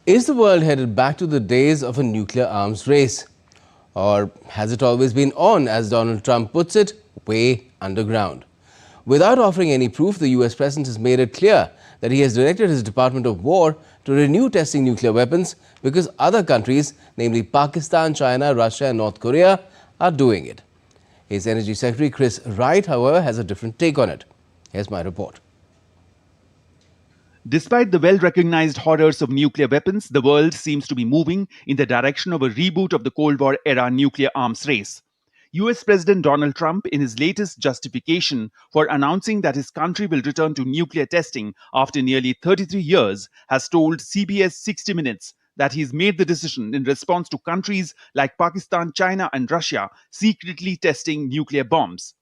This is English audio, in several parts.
Is the world headed back to the days of a nuclear arms race? Or has it always been on, as Donald Trump puts it, way underground? Without offering any proof, the US president has made it clear that he has directed his Department of War to renew testing nuclear weapons because other countries, namely Pakistan, China, Russia and North Korea, are doing it. His Energy Secretary Chris Wright, however, has a different take on it. Here's my report. Despite the well-recognized horrors of nuclear weapons, the world seems to be moving in the direction of a reboot of the Cold War-era nuclear arms race. US President Donald Trump, in his latest justification for announcing that his country will return to nuclear testing after nearly 33 years, has told CBS 60 Minutes that he's made the decision in response to countries like Pakistan, China and Russia secretly testing nuclear bombs.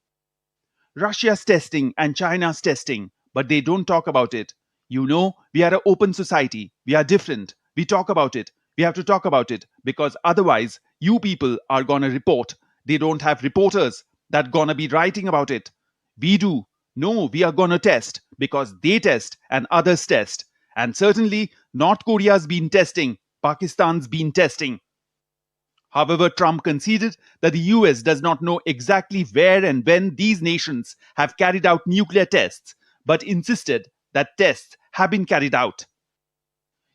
Russia's testing and China's testing, but they don't talk about it. You know, we are an open society. We are different. We talk about it. We have to talk about it because otherwise you people are gonna report. They don't have reporters that gonna be writing about it. We do. No, we are gonna test because they test and others test. And certainly North Korea's been testing. Pakistan's been testing. However, Trump conceded that the US does not know exactly where and when these nations have carried out nuclear tests, but insisted that tests have been carried out.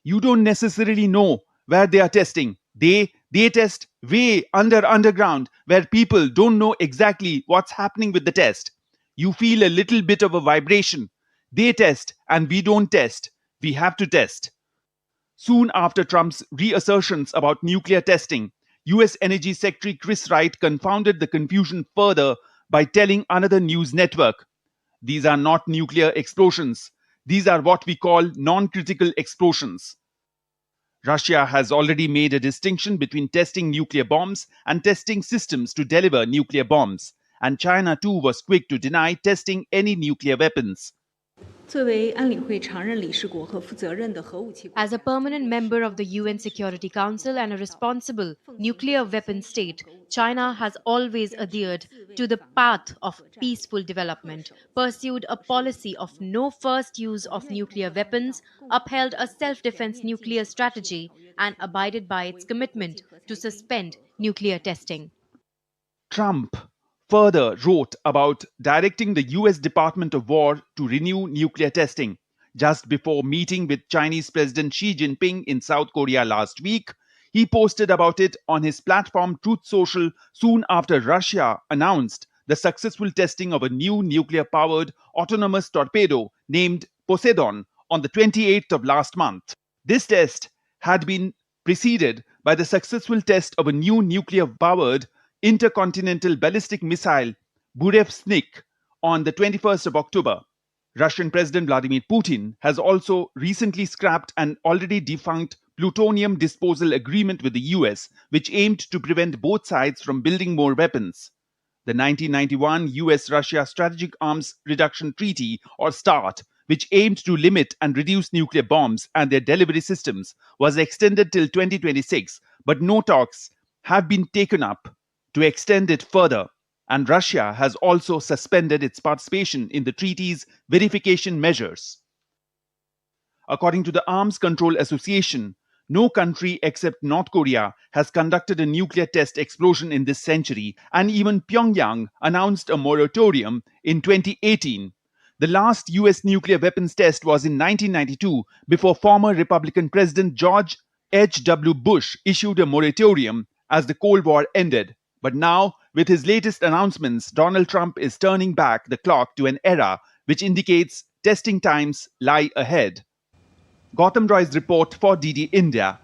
You don't necessarily know where they are testing. They test way underground where people don't know exactly what's happening with the test. You feel a little bit of a vibration. They test and we don't test. We have to test. Soon after Trump's reassertions about nuclear testing, US Energy Secretary Chris Wright confounded the confusion further by telling another news network, "These are not nuclear explosions. These are what we call non-critical explosions." Russia has already made a distinction between testing nuclear bombs and testing systems to deliver nuclear bombs. And China too was quick to deny testing any nuclear weapons. As a permanent member of the UN Security Council and a responsible nuclear weapon state, China has always adhered to the path of peaceful development, pursued a policy of no first use of nuclear weapons, upheld a self-defense nuclear strategy, and abided by its commitment to suspend nuclear testing. Trump further wrote about directing the US Department of War to renew nuclear testing. Just before meeting with Chinese President Xi Jinping in South Korea last week, he posted about it on his platform Truth Social soon after Russia announced the successful testing of a new nuclear-powered autonomous torpedo named Poseidon on the 28th of last month. This test had been preceded by the successful test of a new nuclear-powered intercontinental ballistic missile Burevestnik on the 21st of October. Russian President Vladimir Putin has also recently scrapped an already defunct plutonium disposal agreement with the US, which aimed to prevent both sides from building more weapons. The 1991 US-Russia Strategic Arms Reduction Treaty, or START, which aimed to limit and reduce nuclear bombs and their delivery systems, was extended till 2026, but no talks have been taken up to extend it further, and Russia has also suspended its participation in the treaty's verification measures. According to the Arms Control Association, no country except North Korea has conducted a nuclear test explosion in this century, and even Pyongyang announced a moratorium in 2018. The last US nuclear weapons test was in 1992, before former Republican President George H.W. Bush issued a moratorium as the Cold War ended. But now, with his latest announcements, Donald Trump is turning back the clock to an era which indicates testing times lie ahead. Gautam Roy's report for DD India.